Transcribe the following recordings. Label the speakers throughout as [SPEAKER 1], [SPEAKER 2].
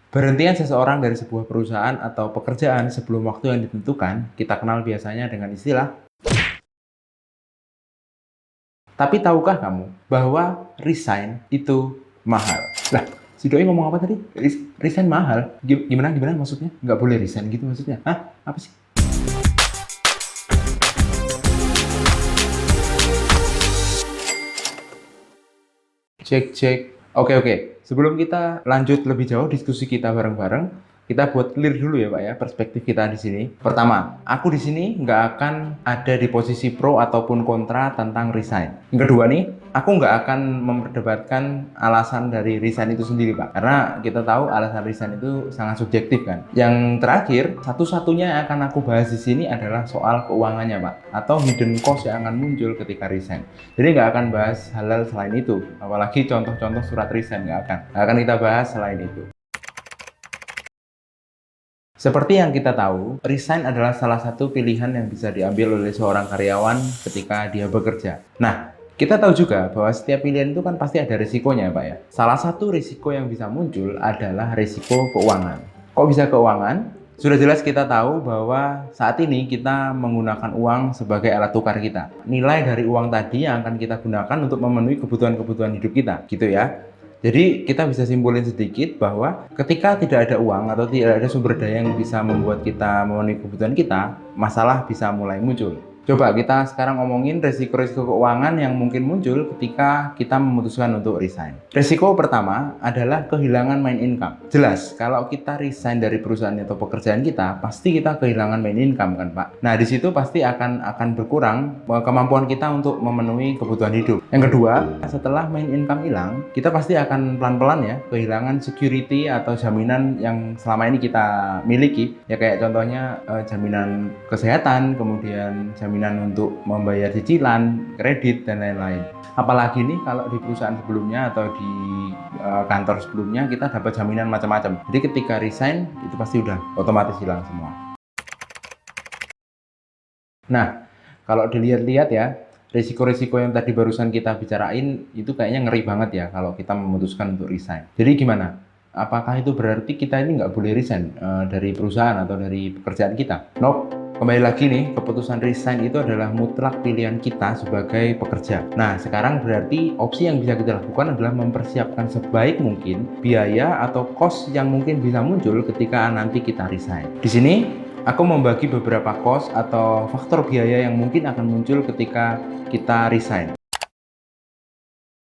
[SPEAKER 1] Berhentian seseorang dari sebuah perusahaan atau pekerjaan sebelum waktu yang ditentukan, kita kenal biasanya dengan istilah. Tapi tahukah kamu bahwa resign itu mahal? Lah, si Doi ngomong apa tadi? Resign mahal? Gimana, gimana maksudnya? Nggak boleh resign gitu maksudnya? Hah? Apa sih? Cek, cek. Oke. Sebelum kita lanjut lebih jauh diskusi kita bareng-bareng, kita buat clear dulu ya Pak ya, perspektif kita di sini. Pertama, aku di sini nggak akan ada di posisi pro ataupun kontra tentang resign. Yang kedua nih, aku nggak akan memperdebatkan alasan dari resign itu sendiri Pak. Karena kita tahu alasan resign itu sangat subjektif kan. Yang terakhir, satu-satunya yang akan aku bahas di sini adalah soal keuangannya Pak. Atau hidden cost yang akan muncul ketika resign. Jadi nggak akan bahas hal-hal selain itu. Apalagi contoh-contoh surat resign nggak akan. Nggak akan kita bahas selain itu. Seperti yang kita tahu, resign adalah salah satu pilihan yang bisa diambil oleh seorang karyawan ketika dia bekerja. Nah, kita tahu juga bahwa setiap pilihan itu kan pasti ada risikonya, Pak ya. Salah satu risiko yang bisa muncul adalah risiko keuangan. Kok bisa keuangan? Sudah jelas kita tahu bahwa saat ini kita menggunakan uang sebagai alat tukar kita. Nilai dari uang tadi yang akan kita gunakan untuk memenuhi kebutuhan-kebutuhan hidup kita, gitu ya. Jadi kita bisa simpulin sedikit bahwa ketika tidak ada uang atau tidak ada sumber daya yang bisa membuat kita memenuhi kebutuhan kita, masalah bisa mulai muncul. Coba kita sekarang ngomongin resiko-resiko keuangan yang mungkin muncul ketika kita memutuskan untuk resign. Resiko pertama adalah kehilangan main income. Jelas, kalau kita resign dari perusahaan atau pekerjaan kita, pasti kita kehilangan main income kan Pak. Nah di situ pasti akan berkurang kemampuan kita untuk memenuhi kebutuhan hidup. Yang kedua, setelah main income hilang, kita pasti akan pelan-pelan ya kehilangan security atau jaminan yang selama ini kita miliki. Ya kayak contohnya jaminan kesehatan, kemudian jaminan untuk membayar cicilan, kredit, dan lain-lain. Apalagi nih kalau di perusahaan sebelumnya atau di kantor sebelumnya kita dapat jaminan macam-macam. Jadi ketika resign itu pasti udah otomatis hilang semua. Nah, kalau dilihat-lihat ya, risiko-risiko yang tadi barusan kita bicarain itu kayaknya ngeri banget ya kalau kita memutuskan untuk resign. Jadi gimana? Apakah itu berarti kita ini nggak boleh resign dari perusahaan atau dari pekerjaan kita? Nope. Kembali lagi nih, keputusan resign itu adalah mutlak pilihan kita sebagai pekerja. Nah, sekarang berarti opsi yang bisa kita lakukan adalah mempersiapkan sebaik mungkin biaya atau cost yang mungkin bisa muncul ketika nanti kita resign. Di sini, aku membagi beberapa cost atau faktor biaya yang mungkin akan muncul ketika kita resign.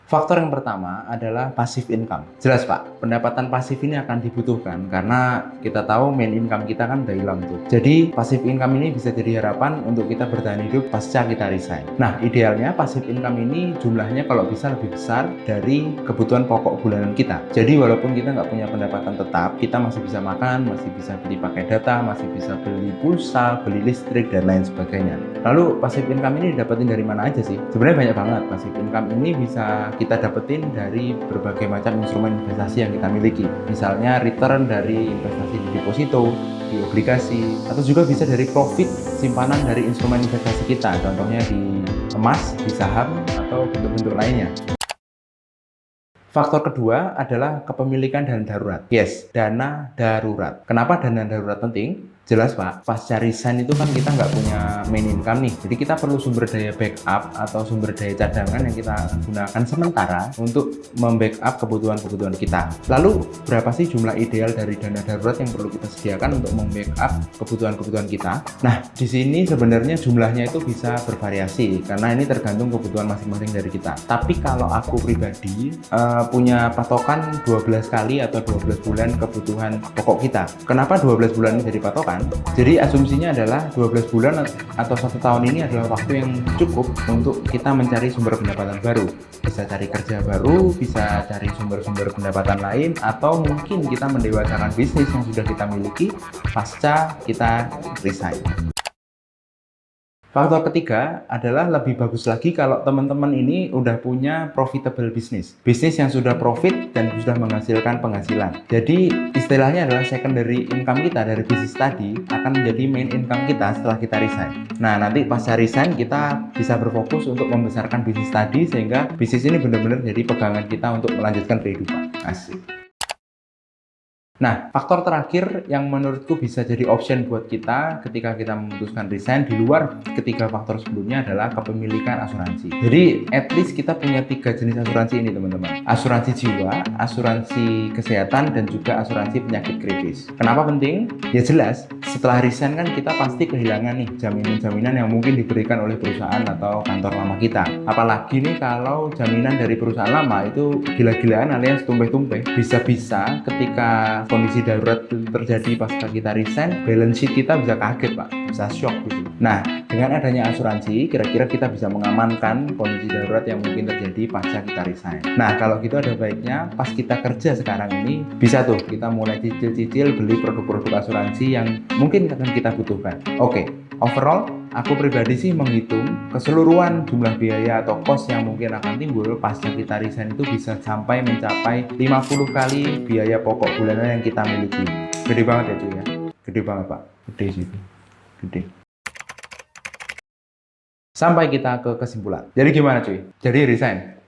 [SPEAKER 1] Faktor yang pertama adalah passive income. Jelas Pak, pendapatan pasif ini akan dibutuhkan karena kita tahu main income kita kan udah hilang tuh. Jadi passive income ini bisa jadi harapan untuk kita bertahan hidup pasca kita resign. Nah idealnya passive income ini jumlahnya kalau bisa lebih besar dari kebutuhan pokok bulanan kita. Jadi walaupun kita nggak punya pendapatan tetap, kita masih bisa makan, masih bisa beli pakai data, masih bisa beli pulsa, beli listrik, dan lain sebagainya. Lalu passive income ini didapetin dari mana aja sih? Sebenarnya banyak banget. Passive income ini bisa kita dapetin dari berbagai macam instrumen investasi yang kita miliki. Misalnya return dari investasi di deposito, di obligasi, atau juga bisa dari profit simpanan dari instrumen investasi kita, contohnya di emas, di saham, atau bentuk-bentuk lainnya. Faktor kedua adalah kepemilikan dana darurat. Yes, dana darurat. Kenapa dana darurat penting? Jelas Pak, pasca resign itu kan kita nggak punya main income nih. Jadi kita perlu sumber daya backup atau sumber daya cadangan yang kita gunakan sementara untuk membackup kebutuhan-kebutuhan kita. Lalu berapa sih jumlah ideal dari dana darurat yang perlu kita sediakan untuk membackup kebutuhan-kebutuhan kita? Nah, di sini sebenarnya jumlahnya itu bisa bervariasi karena ini tergantung kebutuhan masing-masing dari kita. Tapi kalau aku pribadi punya patokan 12 kali atau 12 bulan kebutuhan pokok kita. Kenapa 12 bulan ini jadi patokan? Jadi asumsinya adalah 12 bulan atau 1 tahun ini adalah waktu yang cukup untuk kita mencari sumber pendapatan baru. Bisa cari kerja baru, bisa cari sumber-sumber pendapatan lain, atau mungkin kita mendewasakan bisnis yang sudah kita miliki pasca kita resign. Faktor ketiga adalah lebih bagus lagi kalau teman-teman ini udah punya profitable bisnis. Bisnis yang sudah profit dan sudah menghasilkan penghasilan. Jadi istilahnya adalah secondary income kita dari bisnis tadi akan menjadi main income kita setelah kita resign. Nah nanti pasca resign kita bisa berfokus untuk membesarkan bisnis tadi sehingga bisnis ini benar-benar jadi pegangan kita untuk melanjutkan kehidupan. Asik. Nah, faktor terakhir yang menurutku bisa jadi option buat kita ketika kita memutuskan resign di luar ketiga faktor sebelumnya adalah kepemilikan asuransi. Jadi, at least kita punya 3 jenis asuransi ini, teman-teman. Asuransi jiwa, asuransi kesehatan, dan juga asuransi penyakit kritis. Kenapa penting? Ya jelas, setelah resign kan kita pasti kehilangan nih jaminan-jaminan yang mungkin diberikan oleh perusahaan atau kantor lama kita. Apalagi nih kalau jaminan dari perusahaan lama itu gila-gilaan alias tumpeh-tumpeh. Bisa-bisa ketika kondisi darurat terjadi pasca kita resign, balance sheet kita bisa kaget Pak, bisa shock gitu. Nah, dengan adanya asuransi, kira-kira kita bisa mengamankan kondisi darurat yang mungkin terjadi pasca kita resign. Nah, kalau gitu ada baiknya pas kita kerja sekarang ini, bisa tuh kita mulai cicil-cicil beli produk-produk asuransi yang mungkin akan kita butuhkan. Oke, overall, aku pribadi sih menghitung keseluruhan jumlah biaya atau cost yang mungkin akan timbul pasca kita resign itu bisa sampai mencapai 50 kali biaya pokok bulanan yang kita miliki. Gede banget ya cuy ya. Gede banget Pak. Gede sih itu. Gede. Sampai kita ke kesimpulan. Jadi gimana cuy? Jadi resign.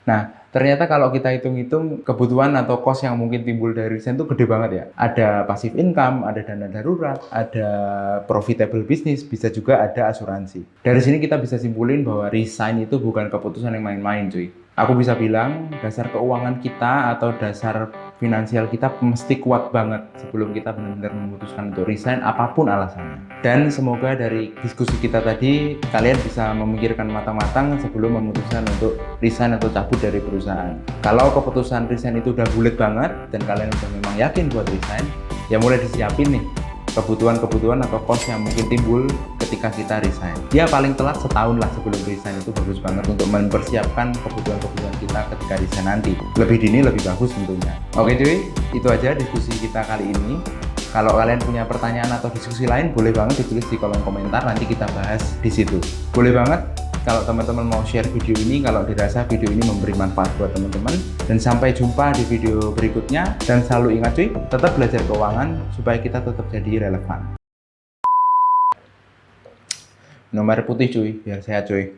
[SPEAKER 1] Nah, ternyata kalau kita hitung-hitung kebutuhan atau cost yang mungkin timbul dari resign itu gede banget ya. Ada passive income, ada dana darurat, ada profitable business, bisa juga ada asuransi. Dari sini kita bisa simpulin bahwa resign itu bukan keputusan yang main-main cuy. Aku bisa bilang dasar keuangan kita atau dasar finansial kita mesti kuat banget sebelum kita benar-benar memutuskan untuk resign apapun alasannya. Dan semoga dari diskusi kita tadi kalian bisa memikirkan matang-matang sebelum memutuskan untuk resign atau cabut dari perusahaan. Kalau keputusan resign itu udah bulat banget dan kalian udah memang yakin buat resign, ya mulai disiapin nih kebutuhan-kebutuhan atau cost yang mungkin timbul ketika kita resign. Ya paling telat setahun lah sebelum resign itu bagus banget untuk mempersiapkan kebutuhan-kebutuhan kita ketika resign nanti. Lebih dini lebih bagus tentunya. Oke cuy, itu aja diskusi kita kali ini. Kalau kalian punya pertanyaan atau diskusi lain, boleh banget ditulis di kolom komentar, nanti kita bahas di situ. Boleh banget kalau teman-teman mau share video ini, kalau dirasa video ini memberi manfaat buat teman-teman. Dan sampai jumpa di video berikutnya. Dan selalu ingat cuy, tetap belajar keuangan supaya kita tetap jadi relevan. Nomor putih cuy, biar sehat cuy.